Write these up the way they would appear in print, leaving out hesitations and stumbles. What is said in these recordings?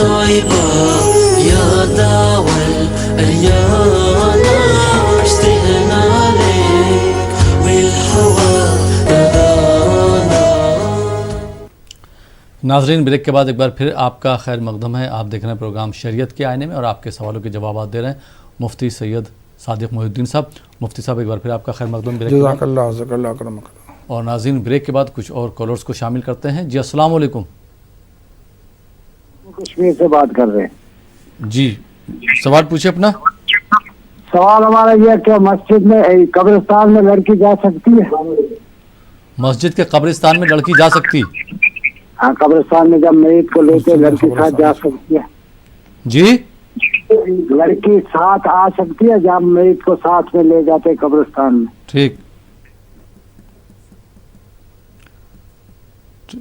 طيبة يا داوى الأليانا اشتقنا لك والهوى نادانا. ناظرین بریک کے بعد ایک بار پھر آپ کا خیر مقدم ہے. آپ دیکھ رہے ہیں پروگرام شریعت کے آئینے میں اور آپ کے سوالوں کے جوابات دے رہے ہیں مفتی سید صادق محی الدین صاحب. مفتی صاحب ایک بار پھر آپ کا خیر مقدم. جزاک اللہ جزاک اللہ اکرمک اللہ. اور ناظرین بریک کے بعد کچھ اور کالرز کو شامل کرتے ہیں. جی السلام علیکم. کشمیر سے بات کر رہے ہیں. جی سوال پوچھے اپنا. سوال ہمارا یہ کہ مسجد میں قبرستان میں لڑکی جا سکتی ہے؟ مسجد کے قبرستان میں لڑکی جا سکتی؟ ہاں قبرستان میں جب میت کو لے کے لڑکی ساتھ جا سکتی ہے. جی لڑکی ساتھ آ سکتی ہے جب میت کو ساتھ میں لے جاتے قبرستان میں. ٹھیک,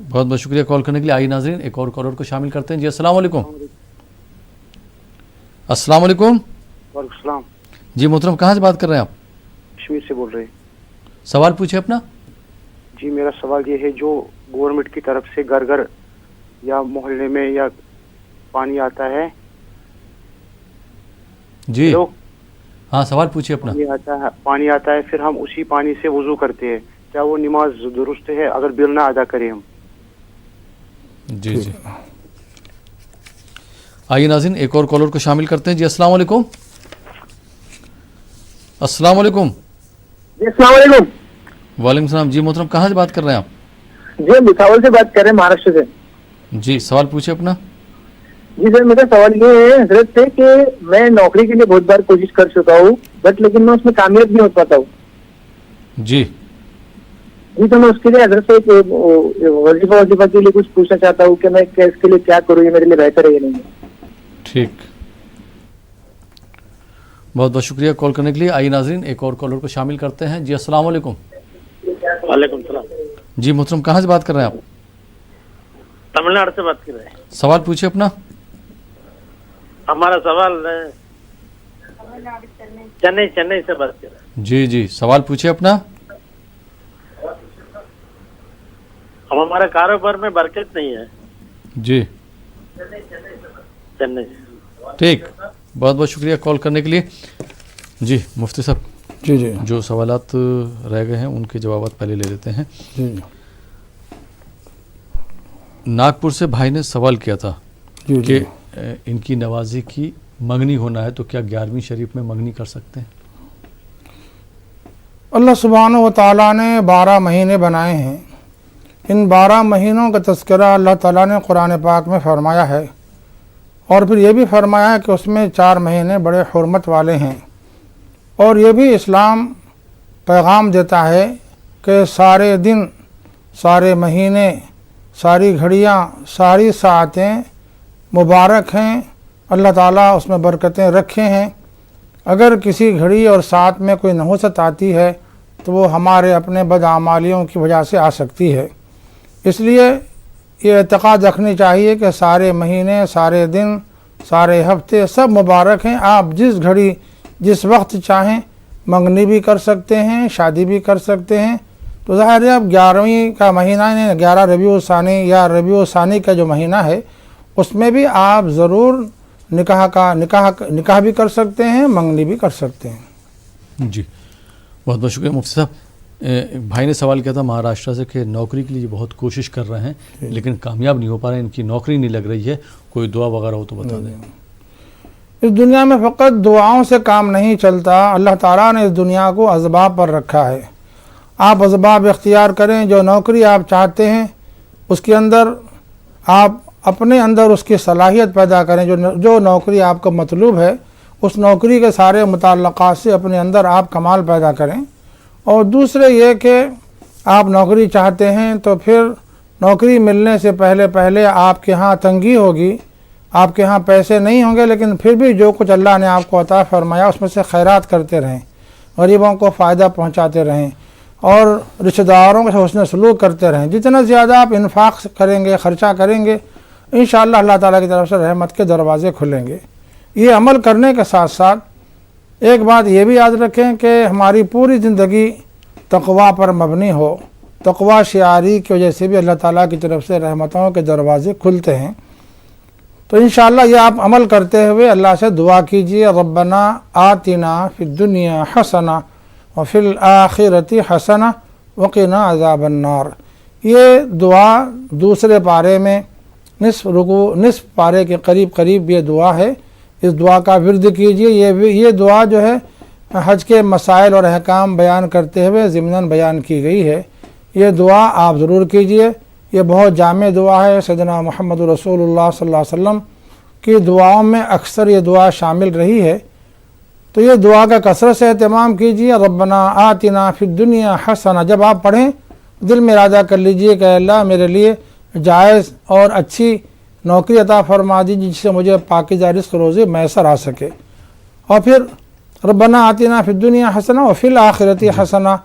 بہت بہت شکریہ کال کرنے کے لیے. آئیے ناظرین ایک اور کالر کو شامل کرتے ہیں. جی السلام علیکم. السلام علیکم. وعلیکم السلام. جی محترم کہاں سے بات کر رہے ہیں آپ؟ کشمیر سے بول رہے ہیں. سوال پوچھے اپنا. جی میرا سوال یہ ہے جو گورنمنٹ کی طرف سے گھر گھر یا محلے میں یا پانی آتا ہے. جی ہاں سوال پوچھے اپنا. پانی آتا ہے پھر ہم اسی پانی سے وضو کرتے ہیں, کیا وہ نماز درست ہے اگر بل نہ ادا کریں ہم؟ جی جی آئیے ناظرین ایک اور کالر کو شامل کرتے ہیں. جی السلام علیکم. السلام علیکم. جی السلام علیکم. وعلیکم السلام. جی محترم کہاں سے بات کر رہے ہیں آپ؟ جی بھساول سے بات کر رہے ہیں, مہاراشٹر سے. جی سوال پوچھے اپنا. جی سر میرا سوال یہ ہے حضرت سے کہ میں نوکری کے لیے بہت بار کوشش کر چکا ہوں بٹ لیکن میں اس میں کامیاب نہیں ہو پاتا ہوں. جی جی تو میں اس کے لیے حضرت سے وظیفہ کے لیے کچھ پوچھنا چاہتا ہوں کہ میں اس کے لیے کیا کروں, یہ میرے لیے بہتر ہے یا نہیں. ٹھیک, بہت بہت شکریہ کال کرنے کے لیے. آئیے ناظرین ایک اور کالر کو شامل کرتے ہیں. جی السلام علیکم. وعلیکم السلام. جی محترم کہاں سے بات کر رہے ہیں آپ؟ تمل ناڈو سے بات کر رہے ہیں. سوال پوچھے اپنا. ہمارا سوال چنئی سے بات کر رہے ہیں. جی جی سوال پوچھے اپنا. ہمارا کاروبار میں برکت نہیں ہے. جی چنئی. ٹھیک, بہت بہت شکریہ کال کرنے کے لیے. جی مفتی صاحب جی جی جو سوالات رہ گئے ہیں ان کے جوابات پہلے لے لیتے ہیں. جی ناگپور سے بھائی نے سوال کیا تھا جی کہ ان کی نوازی کی منگنی ہونا ہے تو کیا 11ویں شریف میں منگنی کر سکتے ہیں؟ اللہ سبحانہ و تعالیٰ نے 12 مہینے بنائے ہیں. ان 12 مہینوں کا تذکرہ اللہ تعالیٰ نے قرآن پاک میں فرمایا ہے اور پھر یہ بھی فرمایا ہے کہ اس میں 4 مہینے بڑے حرمت والے ہیں. اور یہ بھی اسلام پیغام دیتا ہے کہ سارے دن, سارے مہینے, ساری گھڑیاں, ساری ساعتیں مبارک ہیں. اللہ تعالیٰ اس میں برکتیں رکھے ہیں. اگر کسی گھڑی اور ساتھ میں کوئی نحوست آتی ہے تو وہ ہمارے اپنے بدعمالیوں کی وجہ سے آ سکتی ہے. اس لیے یہ اعتقاد رکھنی چاہیے کہ سارے مہینے, سارے دن, سارے ہفتے سب مبارک ہیں. آپ جس گھڑی جس وقت چاہیں منگنی بھی کر سکتے ہیں, شادی بھی کر سکتے ہیں. تو ظاہر ہے اب 11ویں کا مہینہ 11 ربیع الثانی یا ربیع الثانی کا جو مہینہ ہے اس میں بھی آپ ضرور نکاح بھی کر سکتے ہیں, منگنی بھی کر سکتے ہیں. جی بہت بہت شکریہ مفتی صاحب. بھائی نے سوال کیا تھا مہاراشٹر سے کہ نوکری کے لیے بہت کوشش کر رہے ہیں لیکن کامیاب نہیں ہو پا رہے ہیں, ان کی نوکری نہیں لگ رہی ہے, کوئی دعا وغیرہ ہو تو بتا دیں. اس دنیا میں فقط دعاؤں سے کام نہیں چلتا. اللہ تعالیٰ نے اس دنیا کو اسباب پر رکھا ہے. آپ اسباب اختیار کریں. جو نوکری آپ چاہتے ہیں اس کے اندر آپ اپنے اندر اس کی صلاحیت پیدا کریں. جو نوکری آپ کو مطلوب ہے اس نوکری کے سارے متعلقات سے اپنے اندر آپ کمال پیدا کریں. اور دوسرے یہ کہ آپ نوکری چاہتے ہیں تو پھر نوکری ملنے سے پہلے آپ کے ہاں تنگی ہوگی, آپ کے ہاں پیسے نہیں ہوں گے, لیکن پھر بھی جو کچھ اللہ نے آپ کو عطا فرمایا اس میں سے خیرات کرتے رہیں, غریبوں کو فائدہ پہنچاتے رہیں اور رشتہ داروں کے حسن سلوک کرتے رہیں. جتنا زیادہ آپ انفاق کریں گے, خرچہ کریں گے, انشاءاللہ اللہ تعالیٰ کی طرف سے رحمت کے دروازے کھلیں گے. یہ عمل کرنے کے ساتھ ساتھ ایک بات یہ بھی یاد رکھیں کہ ہماری پوری زندگی تقویٰ پر مبنی ہو. تقویٰ شعاری کی وجہ سے بھی اللہ تعالیٰ کی طرف سے رحمتوں کے دروازے کھلتے ہیں. تو انشاءاللہ یہ آپ عمل کرتے ہوئے اللہ سے دعا کیجئے، ربنا آتنا فی الدنیا حسنہ وفی الآخرۃ حسنہ وقنا عذاب النار۔ یہ دعا دوسرے پارے میں نصف پارے کے قریب یہ دعا ہے، اس دعا کا ورد کیجئے۔ یہ دعا جو ہے حج کے مسائل اور احکام بیان کرتے ہوئے ضمناً بیان کی گئی ہے، یہ دعا آپ ضرور کیجئے۔ یہ بہت جامع دعا ہے، سیدنا محمد رسول اللہ صلی اللہ علیہ وسلم کی دعاؤں میں اکثر یہ دعا شامل رہی ہے، تو یہ دعا کا کثرت سے اہتمام کیجئے۔ ربنا آتنا فی الدنیا حسنہ، جب آپ پڑھیں دل میں ارادہ کر لیجئے کہ اللہ میرے لیے جائز اور اچھی نوکری عطا فرما دیجیے جس سے مجھے پاکیزہ رزق روزی میسر آ سکے، اور پھر ربنا آتنا فی الدنیا حسنہ وفی الآخرۃ حسنہ،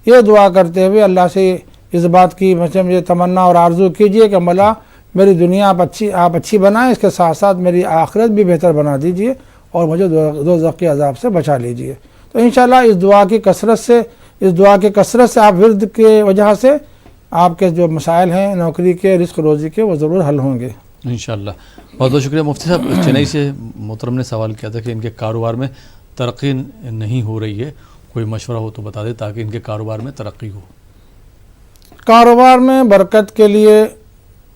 یہ دعا کرتے ہوئے اللہ سے اس بات کی مجھے تمنا اور آرزو کیجئے کہ مولا میری دنیا آپ اچھی بنائیں، اس کے ساتھ ساتھ میری آخرت بھی بہتر بنا دیجئے اور مجھے دوزخ کے عذاب سے بچا لیجئے۔ تو انشاءاللہ اس دعا کی کثرت سے آپ ورد کے وجہ سے آپ کے جو مسائل ہیں نوکری کے، رزق روزی کے، وہ ضرور حل ہوں گے انشاءاللہ۔ بہت بہت شکریہ مفتی صاحب۔ چنئی سے محترم نے سوال کیا تھا کہ ان کے کاروبار میں ترقی نہیں ہو رہی ہے، کوئی مشورہ ہو تو بتا دیں تاکہ ان کے کاروبار میں ترقی ہو۔ کاروبار میں برکت کے لیے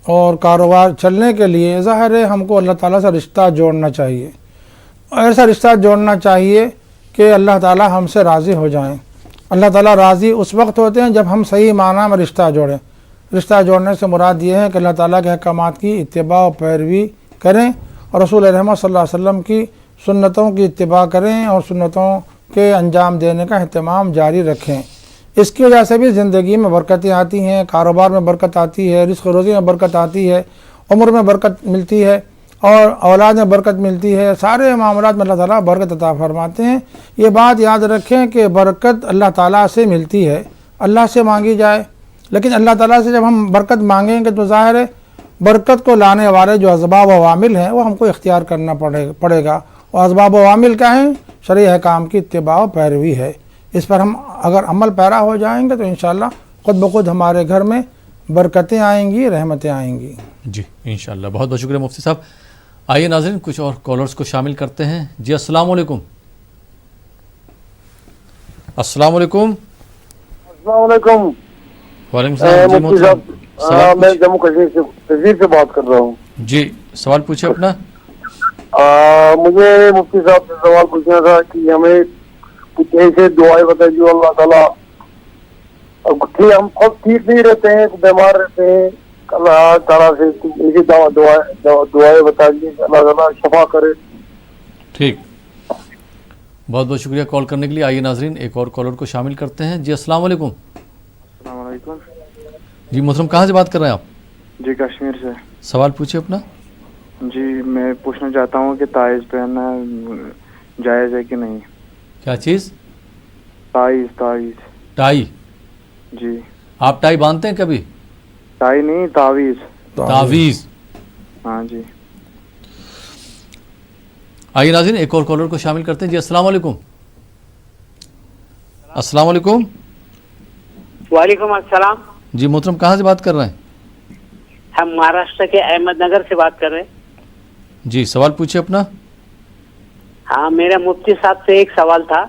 اور کاروبار چلنے کے لیے ظاہر ہے ہم کو اللہ تعالیٰ سے رشتہ جوڑنا چاہیے، ایسا رشتہ جوڑنا چاہیے کہ اللہ تعالیٰ ہم سے راضی ہو جائیں۔ اللہ تعالیٰ راضی اس وقت ہوتے ہیں جب ہم صحیح معنی میں رشتہ جوڑیں۔ رشتہ جوڑنے سے مراد یہ ہے کہ اللہ تعالیٰ کے احکامات کی اتباع و پیروی کریں اور رسول رحمت صلی اللہ علیہ وسلم کی سنتوں کی اتباع کریں اور سنتوں کے انجام دینے کا اہتمام جاری رکھیں۔ اس کی وجہ سے بھی زندگی میں برکتیں آتی ہیں، کاروبار میں برکت آتی ہے، رزق روزی میں برکت آتی ہے، عمر میں برکت ملتی ہے اور اولاد میں برکت ملتی ہے، سارے معاملات میں اللہ تعالیٰ برکت عطا فرماتے ہیں۔ یہ بات یاد رکھیں کہ برکت اللہ تعالیٰ سے ملتی ہے، اللہ سے مانگی جائے، لیکن اللہ تعالیٰ سے جب ہم برکت مانگیں گے تو ظاہر ہے برکت کو لانے والے جو اسباب و عوامل ہیں وہ ہم کو اختیار کرنا پڑے گا، اور اسباب و عوامل کیا ہیں؟ شرعی احکام کی اتباع و پیروی ہے۔ اس پر ہم اگر عمل پیرا ہو جائیں گے تو انشاءاللہ خود بخود ہمارے گھر میں برکتیں آئیں گی، رحمتیں آئیں گی۔ جی انشاءاللہ، بہت بہت شکریہ مفتی صاحب۔ آئیے ناظرین کچھ اور کالرز کو شامل کرتے ہیں۔ جی السلام علیکم۔ السلام علیکم۔ السلام علیکم وعلیکم السلام۔ جی مفتی صاحب، سوال میں جموں کشمیر سے بات کر رہا ہوں۔ جی سوال پوچھیں اپنا۔ مجھے مفتی صاحب سے سوال پوچھنا تھا کہ ہمیں کچھ ایسے دعائیں بتائیں جو اللہ تعالیٰ، ہم خود ٹھیک نہیں رہتے ہیں، بیمار رہتے ہیں، اللہ تعالیٰ سے ایسی دعائیں بتائیے کہ اللہ تعالیٰ شفا کرے۔ ٹھیک، بہت بہت شکریہ کال کرنے کے لیے۔ آئیے ناظرین ایک اور کالر کو شامل کرتے ہیں۔ جی السلام علیکم۔ السلام علیکم جی محترم کہاں سے بات کر رہے ہیں آپ؟ جی کشمیر سے۔ سوال پوچھیں اپنا۔ جی میں پوچھنا چاہتا ہوں کہ تائز پہننا جائز ہے کہ نہیں؟ کیا چیز؟ تائز ٹائی؟ جی آپ ٹائی باندھتے ہیں کبھی؟ ٹائی نہیں، تعویذ۔ تعویذ؟ ہاں جی۔ آئیے ناظرین ایک اور کالر کو شامل کرتے ہیں۔ جی السلام علیکم۔ السلام علیکم۔ وعلیکم السلام۔ جی محترم کہاں سے بات کر رہے ہیں؟ ہم مہاراشٹر کے احمد نگر سے بات کر رہے ہیں۔ جی سوال پوچھیں اپنا۔ ہاں میرا مفتی صاحب سے ایک سوال تھا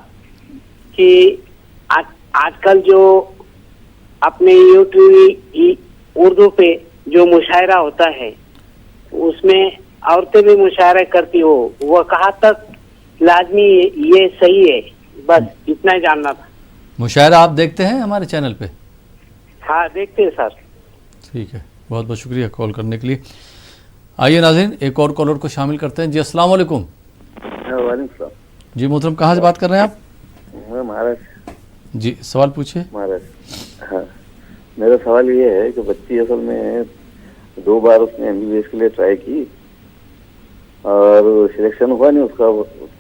کہ آج کل جو اپنے یوٹیوب اردو پہ جو مشاعرہ ہوتا ہے اس میں عورتیں بھی مشاعرہ کرتی ہو، وہ کہاں تک لازمی یہ صحیح ہے؟ بس اتنا ہی جاننا تھا۔ مشاعرہ آپ دیکھتے ہیں ہمارے چینل پہ؟ ہاں دیکھتے ہیں سر۔ ٹھیک ہے، بہت بہت شکریہ کال کرنے کے لیے۔ آئیے ناظرین ایک اور کالر کو شامل کرتے ہیں۔ جی السلام علیکم۔ وعلیکم السلام۔ جی محترم کہاں سے بات کر رہے ہیں آپ؟ میں مہاراشٹر۔ جی سوال پوچھیں۔ مہاراشٹر۔ ہاں میرا سوال یہ ہے کہ بچی اصل میں 2 بار اس نے MBBS کے لیے ٹرائی کی اور سلیکشن ہوا نہیں، اس کا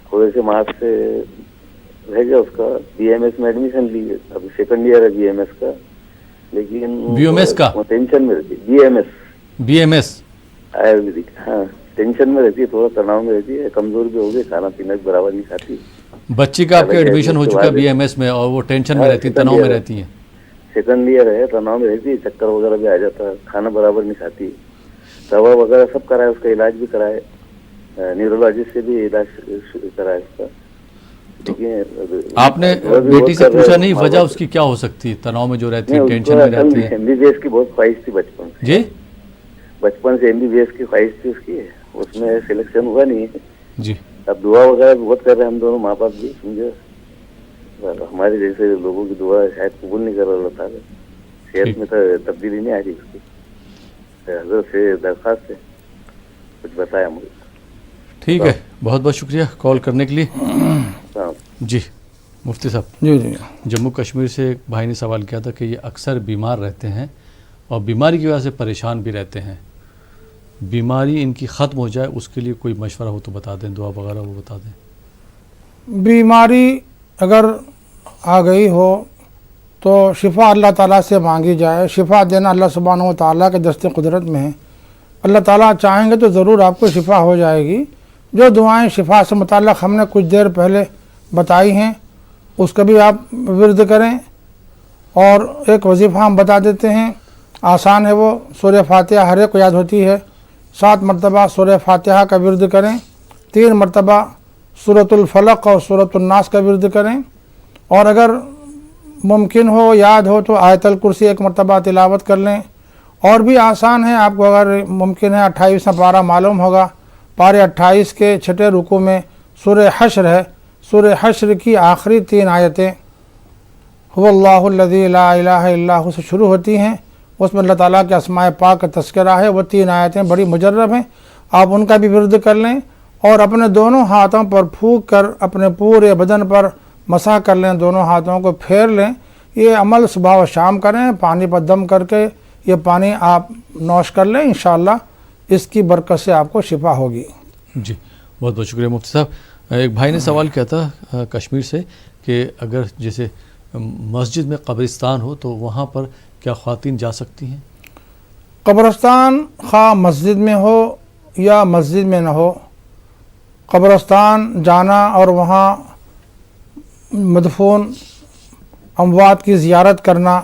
تھوڑے سے مارکس سے رہ گیا، اس کا BMS میں ایڈمیشن لی، ابھی 2nd ایئر ہے BMS کا، لیکن BMS کا ٹینشن میں رہتی ہے، BMS آیورویدک۔ ہاں ٹینشن میں رہتی ہے، تھوڑا تناؤ میں رہتی ہے، کمزور بھی ہو گئی، کھانا پینا بھی برابر نہیں کھاتی۔ بچی کا آپ کا ایڈمیشن ہو چکا ہے BMS میں اور وہ ٹینشن میں رہتی ہے، تناؤ میں رہتی ہیں؟ 2nd ایئر ہے، تناؤ میں رہتی ہے، چکر وغیرہ بھی آ جاتا ہے، کھانا برابر نہیں کھاتی، دوا وغیرہ سب کرائے، اس کا علاج بھی کرائے، न्यूरोलॉजिस्ट से भी इलाज करा इसका, लेकिन आपने बेटी से पूछा नहीं वजह उसकी क्या हो सकती है? तनाव में जो रहती है, टेंशन में रहती है। MBBS की बहुत ख्वाहिश थी बचपन से जी, बचपन से MBBS की ख्वाहिश थी उसकी, उसमें सिलेक्शन हुआ नहीं है जी, अब दुआ वगैरह बहुत कर रहे हैं हम दोनों माँ बाप भी, समझे, हमारे जैसे लोगों की दुआ शायद कबूल नहीं कर रहा अल्लाह ताला, सेहत में तो तब्दीली नहीं आ रही उसकी, हजरत से दरख्वास्त है कुछ बताया मुझे। ठीक है, बहुत बहुत शुक्रिया कॉल करने के लिए। हाँ। जी मुफ्ती साहब, जी जी जम्मू कश्मीर से एक भाई ने सवाल किया था कि ये अक्सर बीमार रहते हैं और बीमारी की वजह से परेशान भी रहते हैं, बीमारी इनकी ख़त्म हो जाए उसके लिए कोई मशवरा हो तो बता दें, दुआ वगैरह वो बता दें। बीमारी अगर आ गई हो तो शिफा अल्लाह ताला से मांगी जाए, शिफा देना अल्लाह सुब्हानहू व तआला के दस्ते कुदरत में है, अल्लाह ताला चाहेंगे तो ज़रूर आपको शिफा हो जाएगी। जो दुआएं शिफा से मुताल्लिक़ हमने कुछ देर पहले बताई हैं उसका भी आप विर्द करें, और एक वजीफ़ा हम बता देते हैं, आसान है वो, सूरह फातिहा हर एक को याद होती है, 7 मरतबा सूरह फातिहा का विर्द करें, 3 मरतबा सूरतुल फलक और सूरतुल नास का विर्द करें, और अगर मुमकिन हो याद हो तो आयतल कुर्सी 1 मरतबा तिलावत कर लें। और भी आसान है, आपको अगर मुमकिन है 28वां पारा मालूम होगा, पारे 28 के छठे रुकू में सूरह हश्र है, सूरह हश्र की आखिरी 3 आयतें हुवल्लाहुल्लज़ी ला इलाहा इल्ला हु से शुरू होती हैं, उसमें अल्लाह ताला के अस्माए पाक का तज़किरा है, वो 3 आयतें बड़ी मुजर्रब हैं, आप उनका भी विर्द कर लें, और अपने दोनों हाथों पर फूंक कर अपने पूरे बदन पर मसा कर लें, दोनों हाथों को फेर लें। ये अमल सुबह व शाम करें, पानी पर दम करके ये पानी आप नोश कर लें, इंशाअल्लाह इसकी बरकत से आपको शिफा होगी। जी बहुत बहुत शुक्रिया मुफ्ती साहब। एक भाई ने सवाल किया था कश्मीर से कि अगर जैसे मस्जिद में कब्रिस्तान हो तो वहाँ पर क्या ख़वातीन जा सकती हैं? कब्रिस्तान खा मस्जिद में हो या मस्जिद में न हो, कब्रिस्तान जाना और वहाँ मदफून अमवात की ज़ियारत करना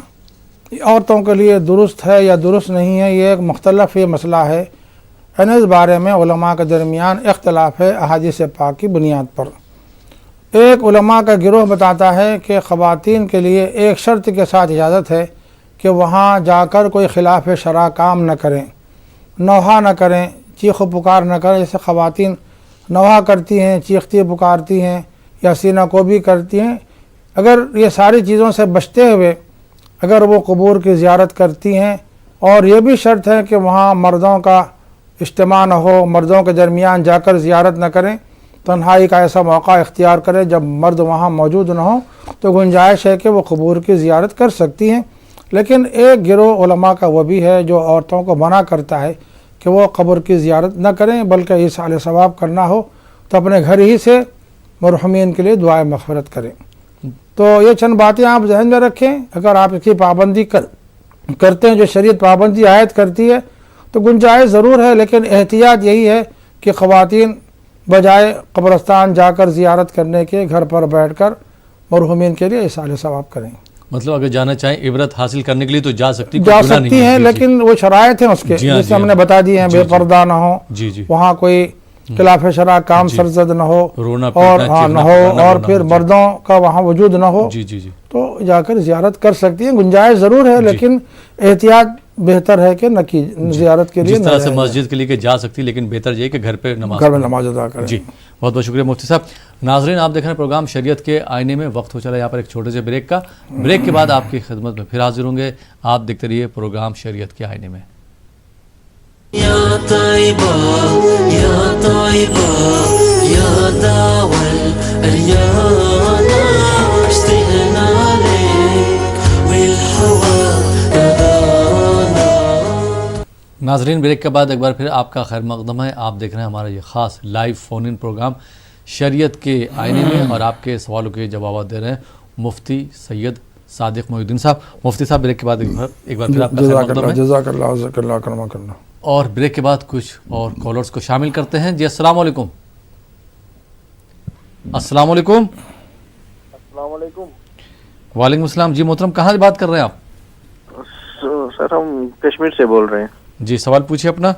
औरतों के लिए दुरुस्त है या दुरुस्त नहीं है, ये एक मुख्तलफ ये मसला है, इस बारे में उलमा के दरमियान इख्तलाफ है अहादीस पाक की बुनियाद पर। एक उलमा का गिरोह बताता है कि ख़वातीन के लिए एक शर्त के साथ इजाज़त है कि वहाँ जाकर कोई खिलाफ शरा काम न करें, नौहा न करें, चीख पुकार न करें, जैसे ख़वातीन नौहा करती हैं, चीखती पुकारती हैं या सीना को भी करती हैं। अगर ये सारी चीज़ों से बचते हुए अगर वो कबूर की ज़ियारत करती हैं, और ये भी शर्त है कि वहाँ मर्दों का इज्तिमा न हो, मर्दों के दरमियान जाकर ज़ियारत न करें, तन्हाई का ऐसा मौका इख्तियार करें जब मर्द वहाँ मौजूद न हो, तो गुंजाइश है कि वो कबूर की ज़ियारत कर सकती हैं। लेकिन एक गिरोह उलमा का वो भी है जो औरतों को मना करता है कि वो कब्र की ज़ियारत न करें, बल्कि ईसाल सवाब करना हो तो अपने घर ही से मरहुमीन के लिए दुआए मग़फ़िरत करें। तो ये चंद बातें आप जहन में रखें, अगर आप इसकी पाबंदी करते हैं जो शरीयत पाबंदी आयत करती है तो गुंजाइश ज़रूर है, लेकिन एहतियात यही है कि ख़वातीन बजाय कब्रिस्तान जाकर ज़ियारत करने के घर पर बैठकर मरहुमीन के लिए ईसाल सवाब करें। मतलब अगर जाना चाहें इबरत हासिल करने के लिए तो जा सकती हैं, लेकिन वो शराइत हैं उसके, जैसे हमने बता दिए हैं, बेपर्दा ना हो, वहाँ कोई खिलाफ शरा काम सरजद न हो, और हाँ न हो, और फिर मर्दों का वहाँ वजूद न हो, तो जाकर ज़ियारत कर सकती हैं। गुंजाइश ज़रूर है, लेकिन एहतियात बेहतर है कि न की ज़ियारत के लिए, जिस तरह से मस्जिद के लिए जा सकती, लेकिन बेहतर ये कि घर पे नमाज अदा करें। जी बहुत बहुत शुक्रिया मुफ्ती साहब। नाज़रीन, आप देख रहे हैं प्रोग्राम शरीयत के आईने में। वक्त हो चला यहाँ पर एक छोटे से ब्रेक का। ब्रेक के बाद आपकी खिदमत में फिर हाजिर होंगे। आप देखते रहिए प्रोग्राम शरीयत के आईने में। या तैयबा या तैयबा या दावल अरियाना इश्तिगना लेक विल हवा तदाना। नाज़रीन, ब्रेक के बाद एक बार फिर आपका खैर मक़दम है। आप देख रहे हैं हमारा ये ख़ास लाइव फ़ोन इन प्रोग्राम शरीयत के आईने में, और आपके सवालों के जवाब दे रहे हैं मुफ्ती सैयद सादिक मोहिउद्दीन साहब। मुफ्ती साहब, ब्रेक के बाद एक बार फिर आपका खैर मक़दम है। जज़ाकल्लाह। और ब्रेक के बाद कुछ और कॉलर्स को शामिल करते हैं। जी अस्सलाम वालेकुम। अस्सलाम वालेकुम। वालेकुम अस्सलाम। जी मोहतरम, कहाँ से बात कर रहे हैं आप? सर हम कश्मीर से बोल रहे हैं। जी सवाल पूछिए अपना।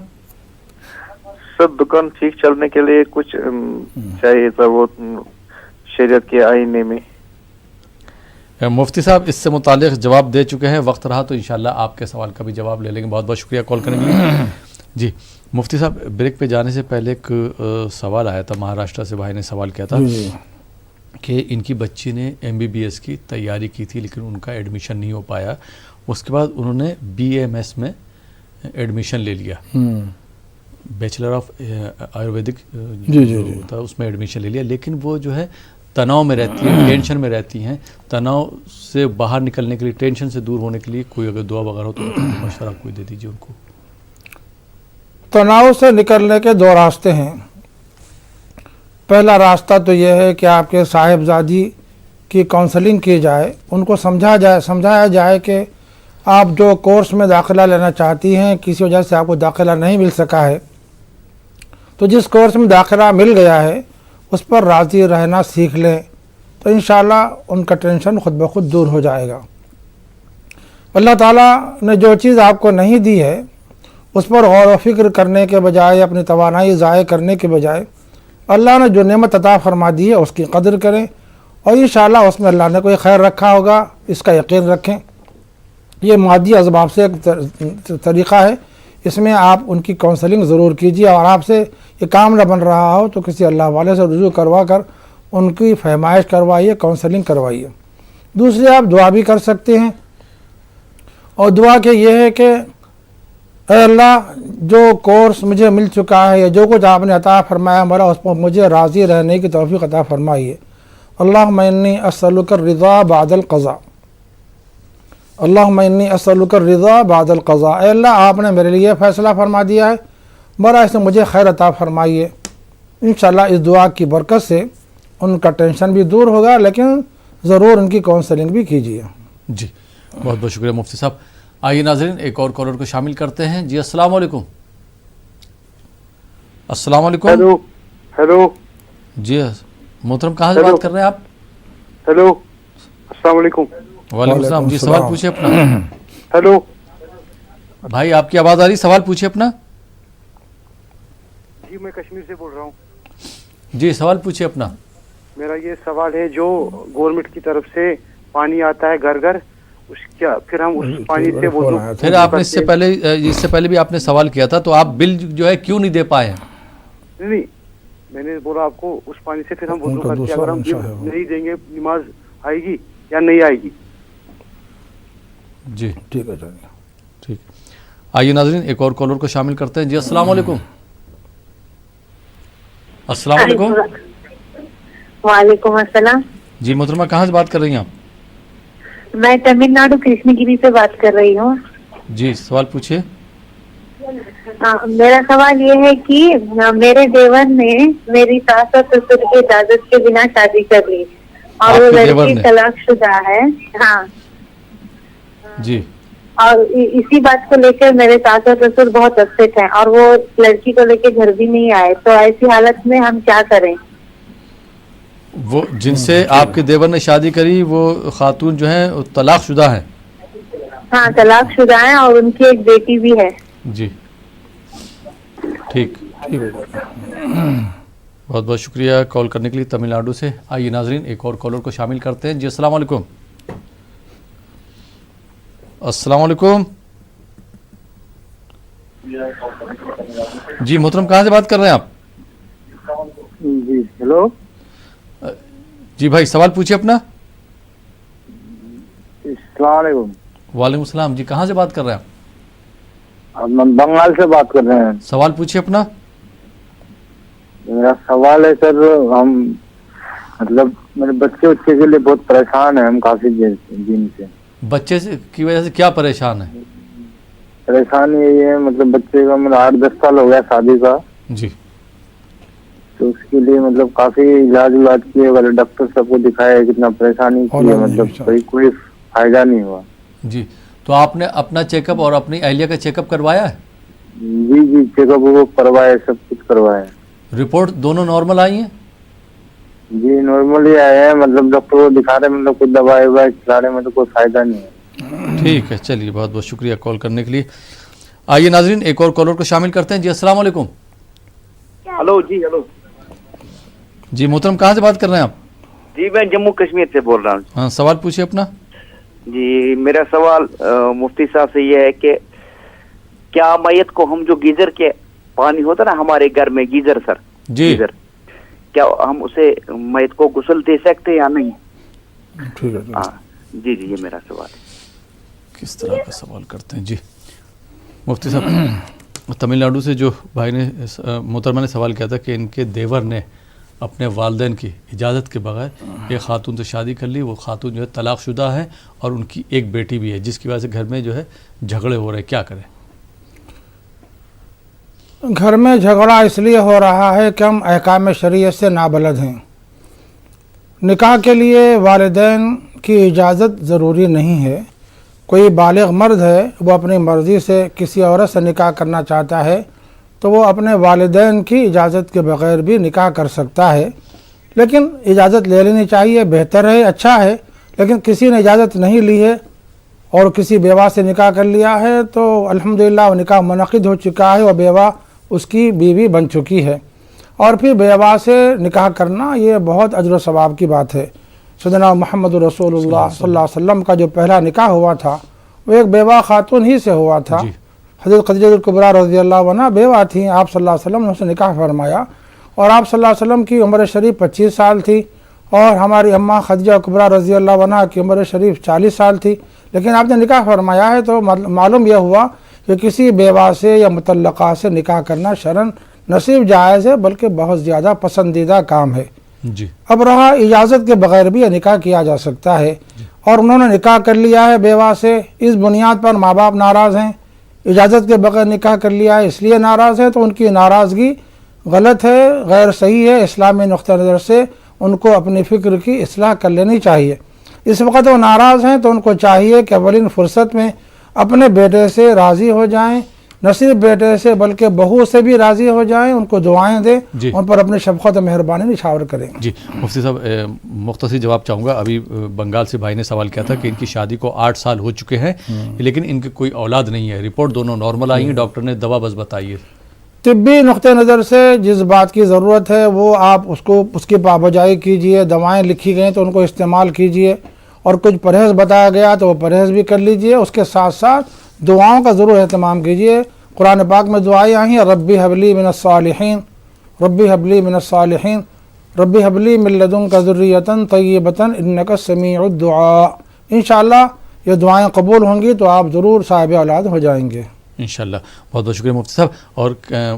सर दुकान ठीक चलने के लिए कुछ चाहिए था वो शरीयत के आईने में। मुफ्ती साहब इससे मुतालिक जवाब दे चुके हैं, वक्त रहा तो इंशाल्लाह आपके सवाल का भी जवाब ले लेंगे। बहुत बहुत शुक्रिया कॉल करने के लिए। जी मुफ्ती साहब, ब्रेक पे जाने से पहले एक सवाल आया था, महाराष्ट्र से भाई ने सवाल किया था कि इनकी बच्ची ने MBBS की तैयारी की थी लेकिन उनका एडमिशन नहीं हो पाया, उसके बाद उन्होंने BAMS में एडमिशन ले लिया, बैचलर ऑफ आयुर्वेदिक जो था उसमें एडमिशन ले लिया, लेकिन वो जो है तनाव में रहती है, टेंशन में रहती हैं। तनाव से बाहर निकलने के लिए, टेंशन से दूर होने के लिए कोई अगर दुआ वगैरह हो तो मशवरा कोई दे दीजिए उनको। तनाव से निकलने के दो रास्ते हैं। पहला रास्ता तो यह है कि आपके साहिबजादी की काउंसलिंग की जाए, उनको समझाया जाए कि आप जो कोर्स में दाखिला लेना चाहती हैं, किसी वजह से आपको दाखिला नहीं मिल सका है, तो जिस कोर्स में दाखिला मिल गया है उस पर राज़ी रहना सीख लें, तो इंशाअल्लाह उनका टेंशन खुद ब खुद दूर हो जाएगा। अल्लाह ताला ने जो चीज़ आपको नहीं दी है उस पर गौर व फिक्र करने के बजाय, अपनी तवानाई ज़ाय करने के बजाय अल्लाह ने जो नेमत अता फरमा दी है उसकी कदर करें, और इंशाअल्लाह उसमें अल्लाह ने कोई खैर रखा होगा, इसका यकीन रखें। ये मादी असबाब से एक तरीक़ा है, इसमें आप उनकी काउंसलिंग ज़रूर कीजिए, और आपसे ये काम न बन रहा हो तो किसी अल्लाह वाले से रुजू करवा कर उनकी फहमाइश करवाइए, काउंसलिंग करवाइए। दूसरी आप दुआ भी कर सकते हैं, और दुआ के ये है कि ऐ अल्लाह जो कोर्स मुझे मिल चुका है या जो कुछ आपने अता फरमाया हमारा, उस पर मुझे राज़ी रहने की तौफीक अता फरमाइए। अल्लाहुम्मा इन्नी अस्अलुका रिज़ा बादल क़ज़ा, अल्लाहुम्मा इन्नी अस्अलुका रिज़ा बादल क़ज़ा। ऐ अल्लाह आपने मेरे लिए फ़ैसला फरमा दिया है, बरा इससे मुझे खैर अता फरमाइए। इंशाअल्लाह इस दुआ की बरकत से उनका टेंशन भी दूर होगा, लेकिन ज़रूर उनकी काउंसलिंग भी कीजिए। जी बहुत बहुत शुक्रिया मुफ्ती साहब। आइए नाज़रीन एक और कॉलर को शामिल करते हैं। जी अस्सलाम वालेकुम। अस्सलाम वालेकुम। हेलो जी मोहतरम, कहाँ से बात कर रहे हैं आप? हेलो अस्सलाम वालेकुम। वालेकुम सलाम। जी सवाल पूछिए अपना। हेलो भाई आपकी आवाज़ आ रही, सवाल पूछिए अपना। जी मैं कश्मीर से बोल रहा हूँ। जी सवाल पूछिए अपना। मेरा ये सवाल है, जो गवर्नमेंट की तरफ से पानी आता है घर घर, उसका फिर हम उस पानी से वुज़ू, फिर आपने इससे पहले भी आपने सवाल किया था, तो आप बिल जो है क्यों नहीं दे पाए हैं? नहीं, मैंने बोला आपको उस पानी से फिर हम वुज़ू करते, अगर हम नहीं देंगे नमाज आएगी या नहीं आएगी? जी ठीक है, ठीक। आइए नाज़रीन एक और कॉलर को शामिल करते हैं। जी अस्सलाम वालेकुम। अस्सलाम वालेकुम। वालेकुम अस्सलाम। जी मोहतरमा, कहाँ से बात कर रही हैं आप? मैं तमिलनाडु कृष्णगिरी से बात कर रही हूँ। जी सवाल पूछिए। मेरा सवाल ये है कि मेरे देवर ने मेरी सास और ससुर की इजाजत के बिना शादी कर ली, और वो लड़की तलाकशुदा है। हाँ जी। और इसी बात को लेकर मेरे सास और ससुर बहुत अपसेट हैं, और वो लड़की को लेकर घर भी नहीं आए, तो ऐसी हालत में हम क्या करें? वो जिनसे आपके देवर ने शादी करी वो खातून जो है तलाकशुदा है? हाँ तलाकशुदा है, और उनकी एक बेटी भी है। जी ठीक। बहुत बहुत शुक्रिया कॉल करने के लिए तमिलनाडु से। आइए नाजरीन एक और कॉलर को शामिल करते हैं। जी अस्सलाम वालेकुम। अस्सलाम वालेकुम। जी मोहतरम, कहाँ से बात कर रहे हैं आप? जी हेलो। जी भाई सवाल पूछिए अपना। अस्सलाम वालेकुम। वालेकुम सलाम। जी कहाँ से बात कर रहे हैं आप? हम बंगाल से बात कर रहे हैं। सवाल पूछिए अपना। मेरा सवाल है सर, हम मतलब मेरे बच्चे के लिए बहुत परेशान है, हम काफी दिन से। बच्चे से की वजह से क्या परेशान है? परेशानी यही है, मतलब बच्चे का मतलब 8-10 साल हो गया शादी का जी, तो उसके लिए मतलब काफी इलाज किए, डॉक्टर सबको दिखाया, कितना परेशानी की है, मतलब कोई फायदा नहीं हुआ। जी तो आपने अपना चेकअप और अपनी अहलिया का चेकअप करवाया है? जी जी चेकअप वो करवाया, सब कुछ करवाया। रिपोर्ट दोनों नॉर्मल आई हैं? जी नॉर्मली आए हैं, मतलब डॉक्टर को दिखा रहे, मतलब कुछ दवाई ववाई खिला रहे, मतलब कोई फायदा नहीं है। ठीक है, चलिए बहुत बहुत शुक्रिया कॉल करने के लिए। आइए नाजरीन एक और कॉलर को शामिल करते हैं। जी अस्सलाम वालेकुम। हेलो जी, हेलो जी मोहतरम, कहाँ से बात कर रहे हैं आप? जी, मैं जम्मू कश्मीर से बोल रहा हूँ। हाँ, सवाल पूछिए अपना। जी, मेरा सवाल मुफ्ती साहब से ये है कि क्या मैयत को हम जो गीजर के पानी होता ना हमारे घर में, गीजर सर जी, गीजर, क्या हम उसे मैयत को गुस्ल दे सकते हैं या नहीं? ठीक है। हाँ जी जी, ये मेरा सवाल है। किस तरह का सवाल करते हैं जी मुफ्ती साहब। तमिलनाडु से जो भाई ने मोहतरमा ने सवाल किया था कि इनके देवर ने अपने वालिदैन की इजाज़त के बगैर एक खातून से शादी कर ली। वो खातून जो है तलाक शुदा है और उनकी एक बेटी भी है, जिसकी वजह से घर में जो है झगड़े हो रहे हैं, क्या करें? घर में झगड़ा इसलिए हो रहा है कि हम अहकाम शरीयत से नाबलद हैं। निकाह के लिए वालिदैन की इजाज़त ज़रूरी नहीं है। कोई बालिग मर्द है, वो अपनी मर्ज़ी से किसी औरत से निकाह करना चाहता है तो वो अपने वालिदैन की इजाज़त के बग़ैर भी निकाह कर सकता है, लेकिन इजाज़त ले लेनी चाहिए, बेहतर है, अच्छा है। लेकिन किसी ने इजाज़त नहीं ली है और किसी बेवा से निकाह कर लिया है तो अल्हम्दुलिल्लाह वो निकाह मुनक़िद हो चुका है और बेवा उसकी बीवी बन चुकी है। और फिर बेवा से निकाह करना ये बहुत अजर व सवाब की बात है। सैयदना मुहम्मद रसूलुल्लाह सल्लल्लाहु अलैहि वसल्लम का जो पहला निकाह हुआ था वो एक बेवा खातून ही से हुआ था। हज़रत खदीजा कुबरा रज़ियल्लाहु अन्हा बेवा थी, आप सल्लल्लाहु अलैहि वसल्लम ने उनसे निकाह फरमाया और आप सल्लल्लाहु अलैहि वसल्लम की उम्र शरीफ 25 साल थी और हमारी अम्मा खदीजा कुबरा रज़ियल्लाहु अन्हा की उम्र शरीफ 40 साल थी, लेकिन आपने निकाह फरमाया है। तो मालूम यह हुआ कि किसी बेवा से या मुतल्लक़ा से निकाह करना शरन न सिर्फ जायज़ है बल्कि बहुत ज़्यादा पसंदीदा काम है जी। अब रहा इजाज़त के बगैर भी निकाह किया जा सकता है और उन्होंने निकाह कर लिया है बेवा से, इस बुनियाद पर माँ बाप नाराज़ हैं, इजाज़त के बगैर निकाह कर लिया है इसलिए नाराज़ है, तो उनकी नाराज़गी गलत है, गैर सही है। इस्लामी नुक़्ता नज़र से उनको अपनी फ़िक्र की इस्लाह कर लेनी चाहिए। इस वक्त वो नाराज़ हैं तो उनको चाहिए कि अवलिन फ़ुर्सत में अपने बेटे से राज़ी हो जाएं, न सिर्फ बेटे से बल्कि बहू से भी राज़ी हो जाएं, उनको दुआएं दें, उन पर अपनी शफ़क़त और मेहरबानी निछावर करें। जी मुफ्ती साहब, मुख्तसर जवाब चाहूँगा। अभी बंगाल से भाई ने सवाल किया था कि इनकी शादी को 8 साल हो चुके हैं लेकिन इनकी कोई औलाद नहीं है, रिपोर्ट दोनों नॉर्मल आई है, डॉक्टर ने दवा बस बताई है। तिब्बी नुक़्ते नज़र से जिस बात की ज़रूरत है वो आप उसकी पाबजाई कीजिए। दवाएँ लिखी गई तो उनको इस्तेमाल कीजिए और कुछ परहेज़ बताया गया तो वो परहेज़ भी कर लीजिए। उसके साथ साथ दुआओं का ज़रूर एहतमाम कीजिए। कुरान पाक में दुआएँ आई हैं, रब्बी हबली मिनस्सालिहीन, रब्बी हबली मिनस्सालिहीन, रब्बी हबली मिन लदुनका ज़ुर्रियतन तय्यबतन इन्नका समीउद दुआ। इंशाअल्लाह ये दुआएँ कबूल होंगी तो आप ज़रूर साहिब औलाद हो जाएंगे इंशाअल्लाह। बहुत बहुत शुक्रिया मुफ्ती साहब। और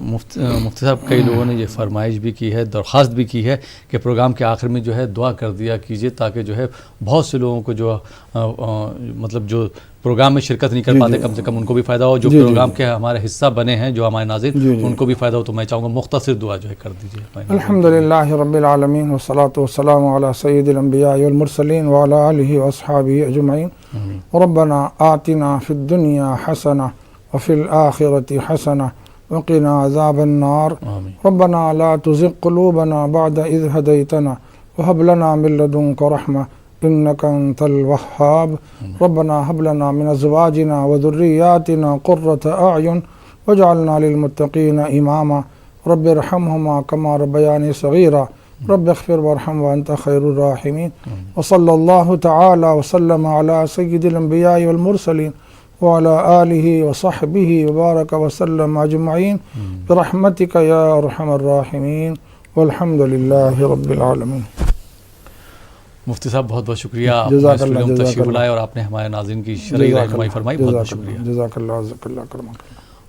मुफ्ती साहब, कई लोगों ने ये फरमाइश भी की है, दरख्वास्त भी की है कि प्रोग्राम के आखिर में जो है दुआ कर दिया कीजिए ताकि जो है बहुत से लोगों को जो मतलब जो प्रोग्राम में शिरकत नहीं कर पाते कम से कम उनको भी फ़ायदा हो, जो प्रोग्राम के हमारे हिस्सा बने हैं जो हमारे नाज़रीन उनको भी फ़ायदा हो। तो मैं चाहूँगा मुख्तसर दुआ जो है कर दीजिए। अल्हम्दुलिल्लाहि रब्बिल आलमीन वस्सलातु वस्सलामु अला सय्यिदिल अंबिया वल मुरसलीन व अला आलिहि व अस्हाबिहि अजमईन। रब्बना आतिना फिद दुनिया हसना वफ़िल आखिरति हसना वक़िना अज़ाबन्नार। रब्बना ला तुज़िग़ क़ुलूबना बअद इज़ हदैतना वहब लना मिन लदुनका रहमा इन्नका अंतल वह्हाब। रब्बना हब लना मिन अज़वाजिना व ज़ुर्रिय्यातिना क़ुर्रत अअयुन वजअलना लिलमुत्तक़ीना इमामा। रब्बिरहमहुमा कमा रब्बयानी सग़ीरा रब्बिग़फ़िर वरहम व अंत खैरुर राहिमीन। व सल्लल्लाहु तआला व सल्लम अला सय्यिदिल अंबिया वल मुरसलीन व अला आलिहि व सहबिहि व बारक व सल्लम अजमईन बिरहमतिका या अरहमर राहिमीन वल्हम्दुलिल्लाहि रब्बिल आलमीन। मुफ्ती साहब, बहुत बहुत शुक्रिया, आप तशरीफ लाए और आपने हमारे नाज़रीन की शरई रहनुमाई फरमाई। बहुत बहुत शुक्रिया।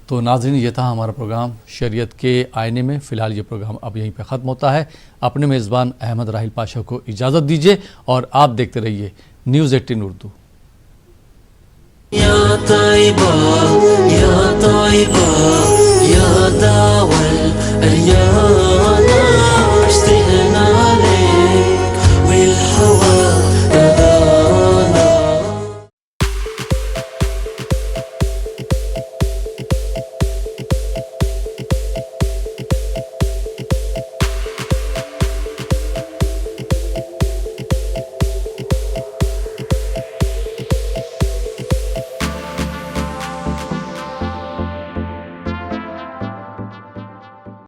तो नाज़रीन, ये था हमारा प्रोग्राम शरीयत के आईने में। फ़िलहाल ये प्रोग्राम अब यहीं पे ख़त्म होता है। अपने मेज़बान अहमद राहिल पाशा को इजाज़त दीजिए और आप देखते रहिए न्यूज़ 18 उर्दू। या तैयबा या तैयबा या दावल